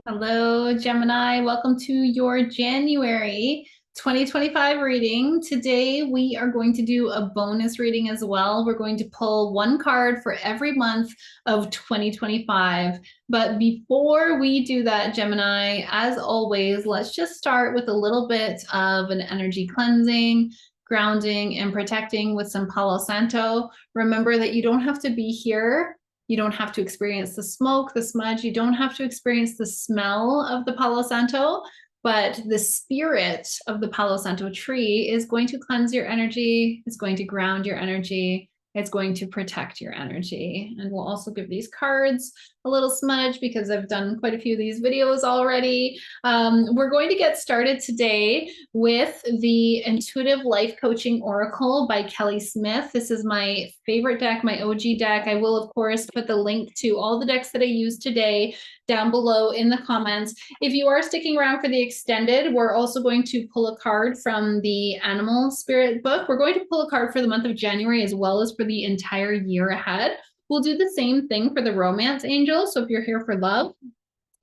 Hello, Gemini. Welcome to your January 2025 reading. Today, we are going to do a bonus reading as well. We're going to pull one card for every month of 2025. But before we do that, Gemini, as always, let's just start with a little bit of an energy cleansing, grounding, and protecting with some Palo Santo. Remember that you don't have to be here. You don't have to experience the smoke, the smudge. You don't have to experience the smell of the Palo Santo, but the spirit of the Palo Santo tree is going to cleanse your energy. It's going to ground your energy. It's going to protect your energy. And we'll also give these cards a little smudge because I've done quite a few of these videos already. We're going to get started today with the Intuitive Life Coaching Oracle by Kelly Smith. This is my favorite deck, my OG deck. I will, of course, put the link to all the decks that I used today down below in the comments. If you are sticking around for the extended, we're also going to pull a card from the Animal Spirit book. We're going to pull a card for the month of January as well as for the entire year ahead. We'll do the same thing for the Romance Angel. So if you're here for love,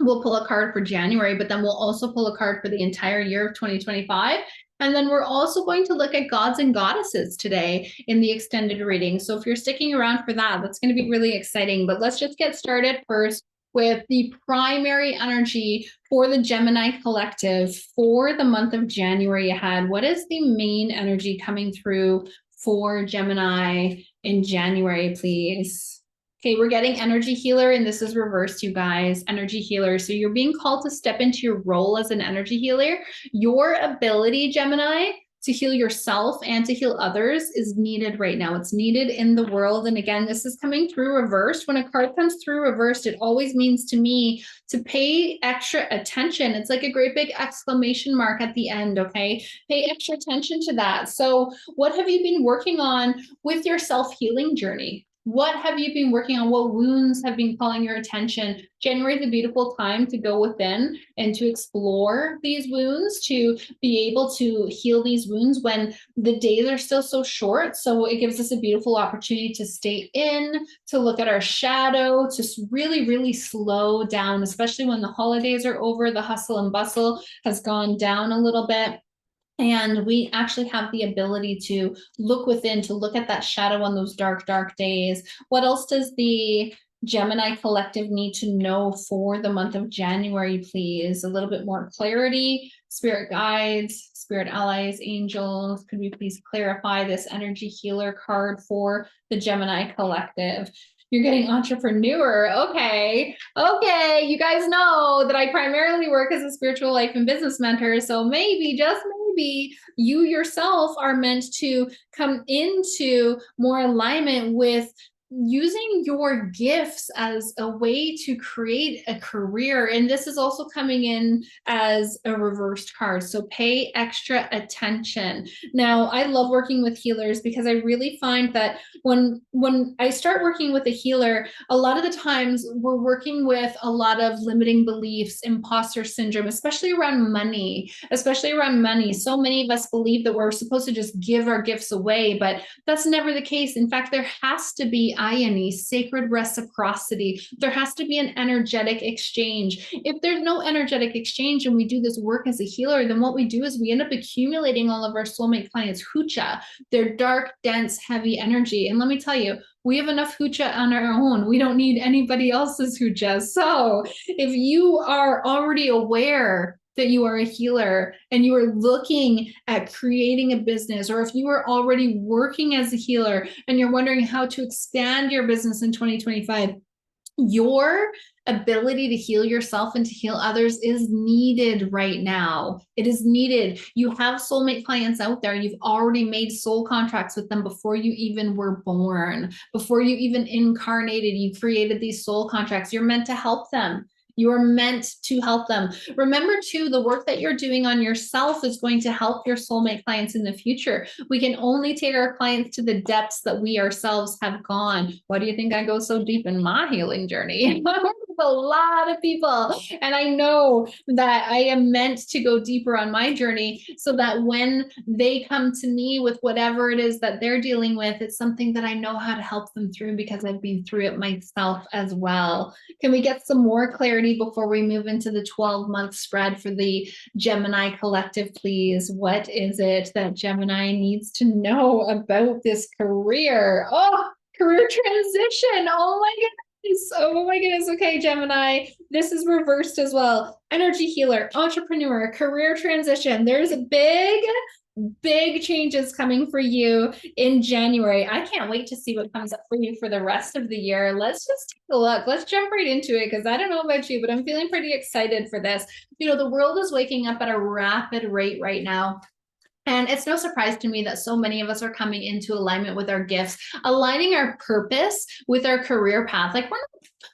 we'll pull a card for January, but then we'll also pull a card for the entire year of 2025. And then we're also going to look at gods and goddesses today in the extended reading. So if you're sticking around for that, that's going to be really exciting. But let's just get started first with the primary energy for the Gemini collective for the month of January ahead. What is the main energy coming through for Gemini in January, please? Okay, we're getting energy healer, and this is reversed, you guys. Energy healer. So you're being called to step into your role as an energy healer. Your ability, Gemini, to heal yourself and to heal others is needed right now. It's needed in the world. And again, this is coming through reversed. When a card comes through reversed, it always means to me to pay extra attention. It's like a great big exclamation mark at the end, okay? Pay extra attention to that. So what have you been working on with your self-healing journey? What have you been working on? What wounds have been calling your attention? January is a beautiful time to go within and to explore these wounds, to be able to heal these wounds when the days are still so short. So it gives us a beautiful opportunity to stay in, to look at our shadow, to really, really slow down, especially when the holidays are over. The hustle and bustle has gone down a little bit. And we actually have the ability to look within, to look at that shadow on those dark, dark days. What else does the Gemini collective need to know for the month of January, please? A little bit more clarity, spirit guides, spirit allies, angels. Could we please clarify this energy healer card for the Gemini collective? You're getting entrepreneur. Okay. Okay. You guys know that I primarily work as a spiritual life and business mentor. So maybe, just maybe, you yourself are meant to come into more alignment with using your gifts as a way to create a career. And this is also coming in as a reversed card. So pay extra attention. Now, I love working with healers because I really find that when I start working with a healer, a lot of the times we're working with a lot of limiting beliefs, imposter syndrome, especially around money, So many of us believe that we're supposed to just give our gifts away, but that's never the case. In fact, there has to be iony, sacred reciprocity. There has to be an energetic exchange. If there's no energetic exchange and we do this work as a healer, then what we do is we end up accumulating all of our soulmate clients' hoocha, their dark, dense, heavy energy. And let me tell you, we have enough hoocha on our own. We don't need anybody else's hoocha. So if you are already aware that you are a healer and you are looking at creating a business, or if you are already working as a healer and you're wondering how to expand your business in 2025, your ability to heal yourself and to heal others is needed right now. It is needed. You have soulmate clients out there. You've already made soul contracts with them before you even were born, before you even incarnated. You created these soul contracts. You're meant to help them. You are meant to help them. Remember too, the work that you're doing on yourself is going to help your soulmate clients in the future. We can only take our clients to the depths that we ourselves have gone. Why do you think I go so deep in my healing journey? a lot of people. And I know that I am meant to go deeper on my journey so that when they come to me with whatever it is that they're dealing with, it's something that I know how to help them through because I've been through it myself as well. Can we get some more clarity before we move into the 12-month spread for the Gemini collective, please? What is it that Gemini needs to know about this career? Oh, career transition. Oh my goodness. Oh my goodness. Okay, Gemini, this is reversed as well. Energy healer, entrepreneur, career transition. There's a big changes coming for you in January. I can't wait to see what comes up for you for the rest of the year. Let's just take a look. Let's jump right into it because I don't know about you, but I'm feeling pretty excited for this. You know, the world is waking up at a rapid rate right now. And it's no surprise to me that so many of us are coming into alignment with our gifts, aligning our purpose with our career path. Like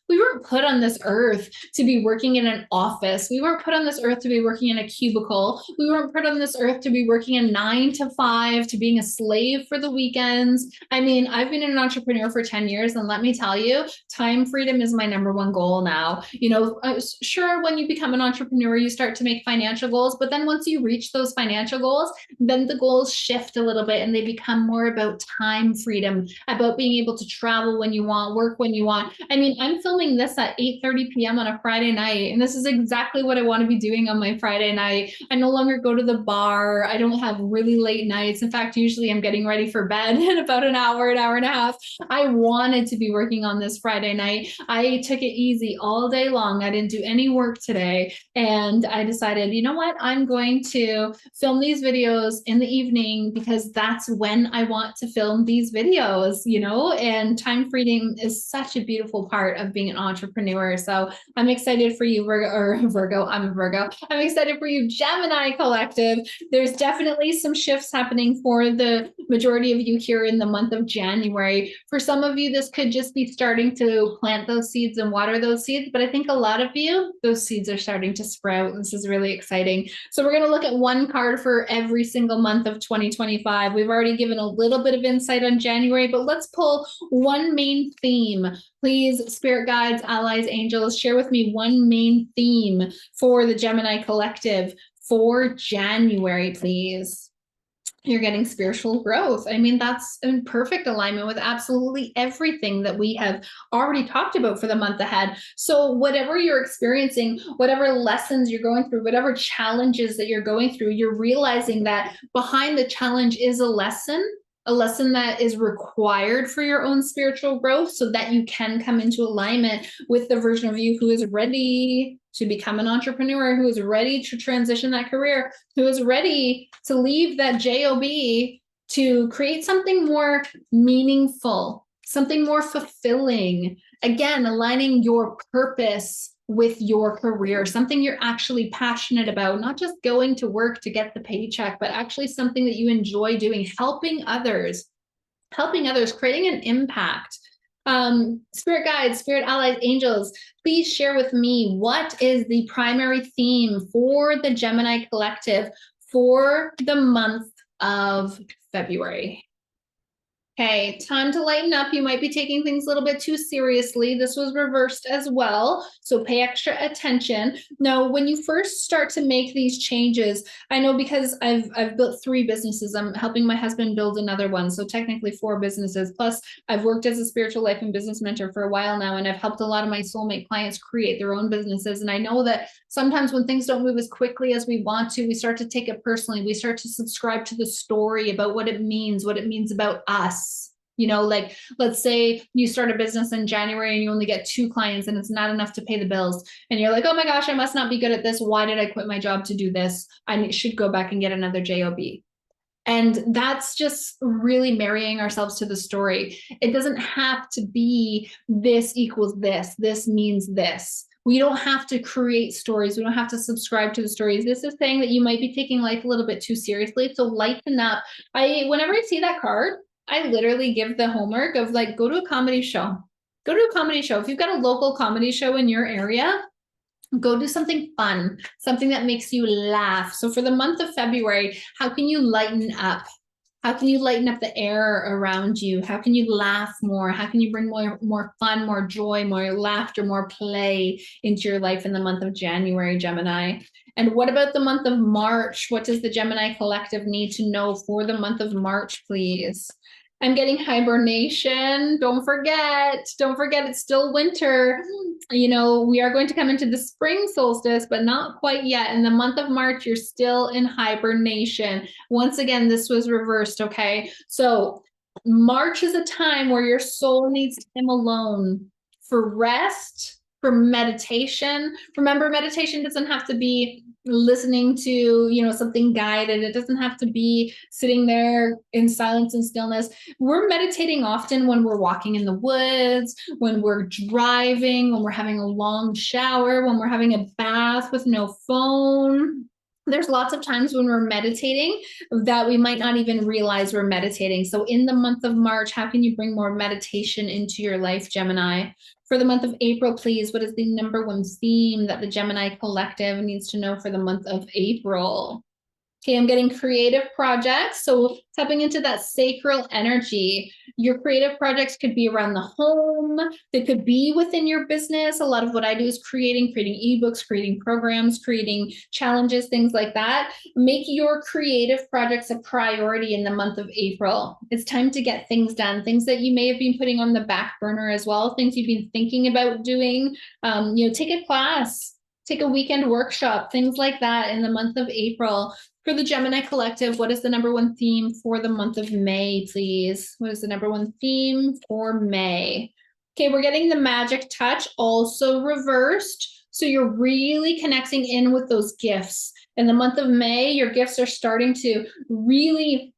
we weren't put on this earth to be working in an office. We weren't put on this earth to be working in a cubicle. We weren't put on this earth to be working a 9 to 5, to being a slave for the weekends. I mean, I've been an entrepreneur for 10 years, and let me tell you, time freedom is my number one goal now. You know, sure, when you become an entrepreneur, you start to make financial goals, but then once you reach those financial goals, then the goals shift a little bit and they become more about time freedom, about being able to travel when you want, work when you want. I mean, I'm filming this at 8:30 p.m. on a Friday night, and this is exactly what I want to be doing on my Friday night. I no longer go to the bar. I don't have really late nights. In fact, usually I'm getting ready for bed in about an hour and a half. I wanted to be working on this Friday night. I took it easy all day long. I didn't do any work today. And I decided, you know what? I'm going to film these videos in the evening because that's when I want to film these videos, you know, and time freedom is such a beautiful part of being an entrepreneur. So I'm excited for you, Virgo. I'm a Virgo. I'm excited for you, Gemini collective. There's definitely some shifts happening for the majority of you here in the month of January. For some of you, this could just be starting to plant those seeds and water those seeds. But I think a lot of you, those seeds are starting to sprout. This is really exciting. So we're going to look at one card for every single month of 2025. We've already given a little bit of insight on January, but let's pull one main theme. Please, spirit guides, allies, angels, share with me one main theme for the Gemini collective for January, please. You're getting spiritual growth. I mean, that's in perfect alignment with absolutely everything that we have already talked about for the month ahead. So whatever you're experiencing, whatever lessons you're going through, whatever challenges that you're going through, you're realizing that behind the challenge is a lesson that is required for your own spiritual growth so that you can come into alignment with the version of you who is ready to become an entrepreneur, who is ready to transition that career, who is ready to leave that job to create something more meaningful, something more fulfilling. Again, aligning your purpose with your career, something you're actually passionate about, not just going to work to get the paycheck, but actually something that you enjoy doing, helping others, creating an impact. Spirit guides, spirit allies, angels, please share with me what is the primary theme for the Gemini collective for the month of February. Okay, time to lighten up. You might be taking things a little bit too seriously. This was reversed as well, so pay extra attention. Now, when you first start to make these changes, I know because I've built 3 businesses. I'm helping my husband build another one, so technically 4 businesses. Plus, I've worked as a spiritual life and business mentor for a while now, and I've helped a lot of my soulmate clients create their own businesses. And I know that sometimes when things don't move as quickly as we want to, we start to take it personally. We start to subscribe to the story about what it means about us. You know, like, let's say you start a business in January and you only get 2 clients and it's not enough to pay the bills. And you're like, oh my gosh, I must not be good at this. Why did I quit my job to do this? I should go back and get another job. And that's just really marrying ourselves to the story. It doesn't have to be this equals this. This means this. We don't have to create stories. We don't have to subscribe to the stories. This is saying that you might be taking life a little bit too seriously. So lighten up. Whenever I see that card, I literally give the homework of like, go to a comedy show. Go to a comedy show. If you've got a local comedy show in your area, go do something fun, something that makes you laugh. So for the month of February, how can you lighten up? How can you lighten up the air around you? How can you laugh more? How can you bring more fun, more joy, more laughter, more play into your life in the month of January, Gemini? And what about the month of March? What does the Gemini collective need to know for the month of March, please? I'm getting hibernation. Don't forget, it's still winter. You know, we are going to come into the spring solstice, but not quite yet. In the month of March, you're still in hibernation. Once again, this was reversed, okay? So March is a time where your soul needs time alone for rest, for meditation. Remember, meditation doesn't have to be listening to, you know, something guided. It doesn't have to be sitting there in silence and stillness. We're meditating often when we're walking in the woods, when we're driving, when we're having a long shower, when we're having a bath with no phone. There's lots of times when we're meditating that we might not even realize we're meditating. So in the month of March, how can you bring more meditation into your life, Gemini? For the month of April, please, what is the number one theme that the Gemini collective needs to know for the month of April? Okay, I'm getting creative projects. So tapping into that sacral energy. Your creative projects could be around the home. They could be within your business. A lot of what I do is creating ebooks, creating programs, creating challenges, things like that. Make your creative projects a priority in the month of April. It's time to get things done, things that you may have been putting on the back burner as well, things you've been thinking about doing. You know, take a class, take a weekend workshop, things like that in the month of April. For the Gemini collective, what is the number one theme for the month of May, please? What is the number one theme for May? Okay, we're getting the magic touch also reversed. So you're really connecting in with those gifts. In the month of May, your gifts are starting to really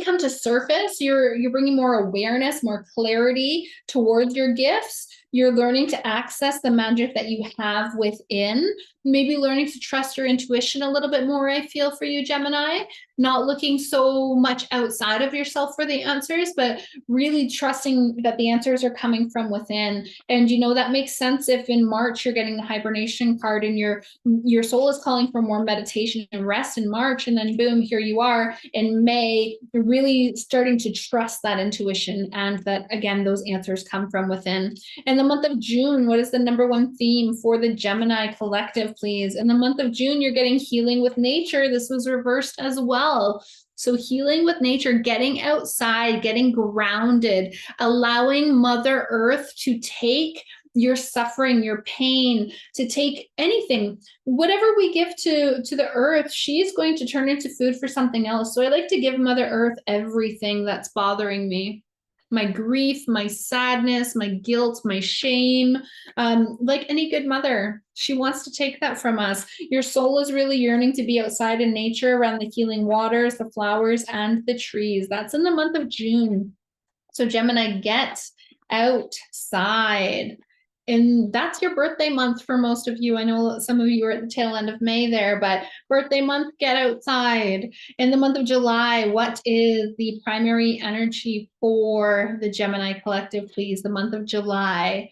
come to surface. You're bringing more awareness, more clarity towards your gifts. You're learning to access the magic that you have within, maybe learning to trust your intuition a little bit more, I feel, for you, Gemini. Not looking so much outside of yourself for the answers, but really trusting that the answers are coming from within. And you know, that makes sense if in March you're getting the hibernation card and your soul is calling for more meditation and rest in March, and then boom, here you are in May, you're really starting to trust that intuition and that, again, those answers come from within. In the month of June, what is the number one theme for the Gemini collective, please? In the month of June, you're getting healing with nature. This was reversed as well. So healing with nature, getting outside, getting grounded, allowing Mother Earth to take your suffering, your pain, to take anything, whatever we give to the earth, she's going to turn into food for something else. So I like to give Mother Earth everything that's bothering me. My grief, my sadness, my guilt, my shame, like any good mother, she wants to take that from us. Your soul is really yearning to be outside in nature around the healing waters, the flowers, and the trees. That's in the month of June. So Gemini, get outside. And that's your birthday month for most of you. I know some of you are at the tail end of May there, but birthday month, get outside. In the month of July, what is the primary energy for the Gemini collective, please? The month of July.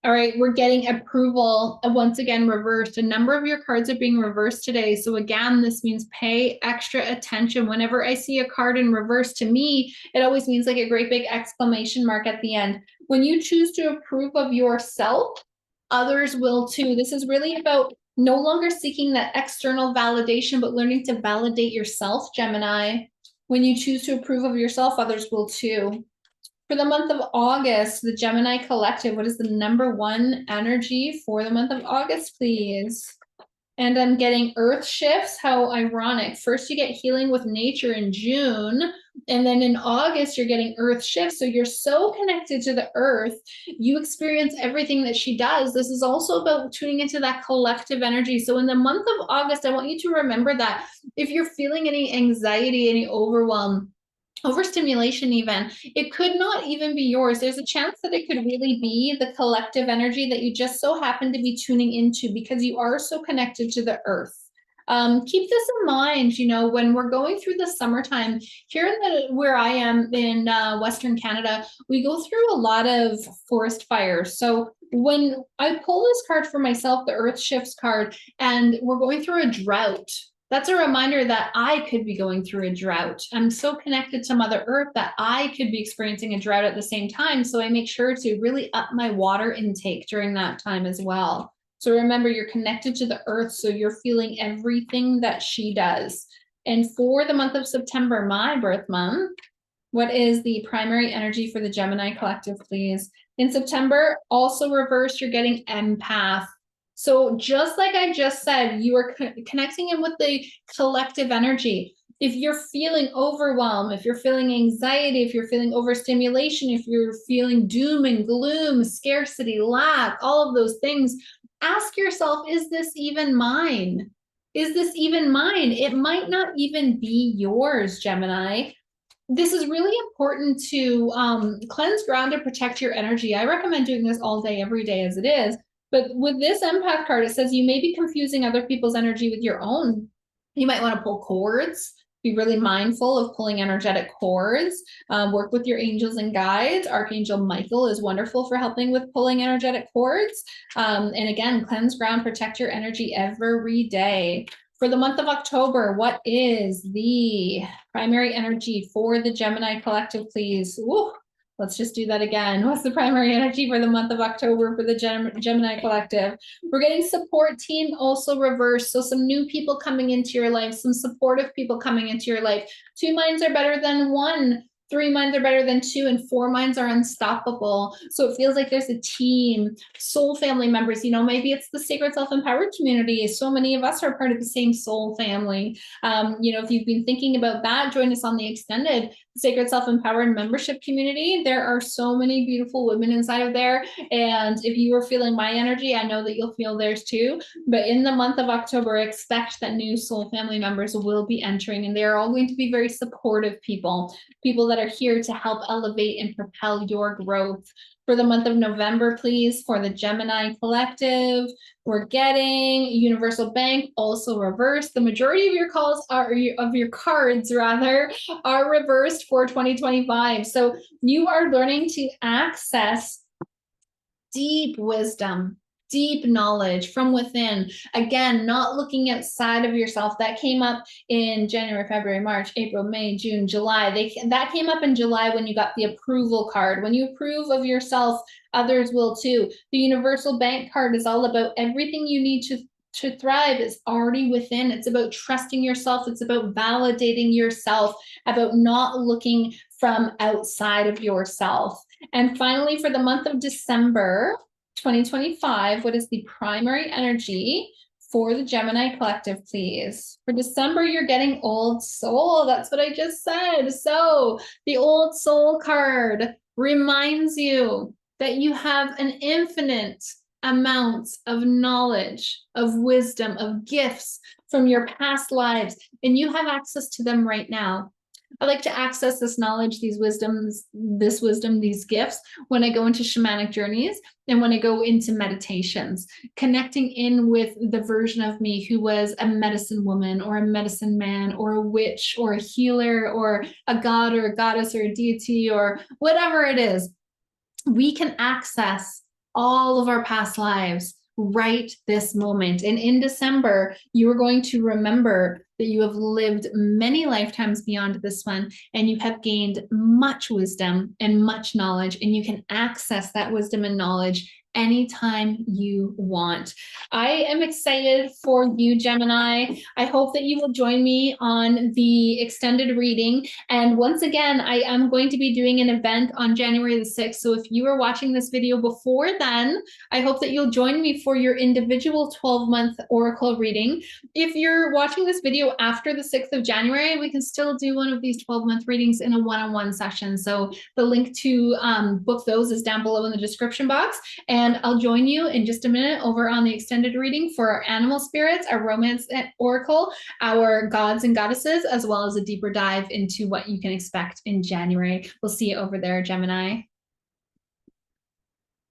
All right, we're getting approval, once again, reversed. A number of your cards are being reversed today. So again, this means pay extra attention. Whenever I see a card in reverse, to me, it always means like a great big exclamation mark at the end. When you choose to approve of yourself, others will too. This is really about no longer seeking that external validation, but learning to validate yourself, Gemini. When you choose to approve of yourself, others will too. For the month of August, the Gemini collective, what is the number one energy for the month of August, please? And I'm getting earth shifts. How ironic. First, you get healing with nature in June, and then in August, you're getting earth shifts. So you're so connected to the earth. You experience everything that she does. This is also about tuning into that collective energy. So in the month of August, I want you to remember that if you're feeling any anxiety, any overstimulation even, it could not even be yours. There's a chance that it could really be the collective energy that you just so happen to be tuning into because you are so connected to the earth. Keep this in mind, you know, when we're going through the summertime here where I am in Western Canada, we go through a lot of forest fires. So when I pull this card for myself, the Earth Shifts card, and we're going through a drought, That's a reminder that I could be going through a drought. I'm so connected to Mother Earth that I could be experiencing a drought at the same time. So I make sure to really up my water intake during that time as well. So remember, you're connected to the earth, so you're feeling everything that she does. And for the month of September, my birth month, what is the primary energy for the Gemini collective, please? In September, also reverse, you're getting empath. So just like I just said, you are connecting in with the collective energy. If you're feeling overwhelmed, if you're feeling anxiety, if you're feeling overstimulation, if you're feeling doom and gloom, scarcity, lack, all of those things, ask yourself, is this even mine? Is this even mine? It might not even be yours, Gemini. This is really important to cleanse, ground, and protect your energy. I recommend doing this all day, every day as it is. But with this empath card, it says you may be confusing other people's energy with your own. You might want to pull cords. Be really mindful of pulling energetic cords. Work with your angels and guides. Archangel Michael is wonderful for helping with pulling energetic cords. And again, cleanse, ground, protect your energy every day. For the month of October, what is the primary energy for the Gemini collective, please? Woo, let's just do that again. What's the primary energy for the month of October for the Gemini collective? We're getting support team also reversed. So some new people coming into your life, some supportive people coming into your life. 2 minds are better than 1. 3 minds are better than 2, and 4 minds are unstoppable. So it feels like there's a team, soul family members. Maybe it's the Sacred Self-Empowered community. So many of us are part of the same soul family. If you've been thinking about that, join us on the extended Sacred Self-Empowered membership community. There are so many beautiful women inside of there. And if you are feeling my energy, I know that you'll feel theirs too. But in the month of October, expect that new soul family members will be entering, and they're all going to be very supportive people that are here to help elevate and propel your growth. For the month of November, please, for the Gemini collective, we're getting Universal Bank also reversed. The majority of your cards are reversed for 2025. So you are learning to access deep wisdom, deep knowledge from within. Again, not looking outside of yourself. That came up in January, February, March, April, May, June, July. That came up in July when you got the approval card. When you approve of yourself, others will too. The Universal Bank card is all about everything you need to thrive is already within. It's about trusting yourself. It's about validating yourself, about not looking from outside of yourself. And finally, for the month of December 2025, what is the primary energy for the Gemini collective, please? For December, you're getting Old Soul. That's what I just said. So the Old Soul card reminds you that you have an infinite amount of knowledge, of wisdom, of gifts from your past lives, and you have access to them right now. I like to access this knowledge, these gifts when I go into shamanic journeys and when I go into meditations, connecting in with the version of me who was a medicine woman or a medicine man or a witch or a healer or a god or a goddess or a deity or whatever it is. We can access all of our past lives right this moment. And in December, you are going to remember that you have lived many lifetimes beyond this one, and you have gained much wisdom and much knowledge, and you can access that wisdom and knowledge anytime you want. I am excited for you, Gemini. I hope that you will join me on the extended reading. And once again, I am going to be doing an event on January the 6th. So if you are watching this video before then, I hope that you'll join me for your individual 12-month oracle reading. If you're watching this video after the 6th of January, we can still do one of these 12-month readings in a one-on-one session. So the link to book those is down below in the description box. And I'll join you in just a minute over on the extended reading for our animal spirits, our romance oracle, our gods and goddesses, as well as a deeper dive into what you can expect in January. We'll see you over there, Gemini.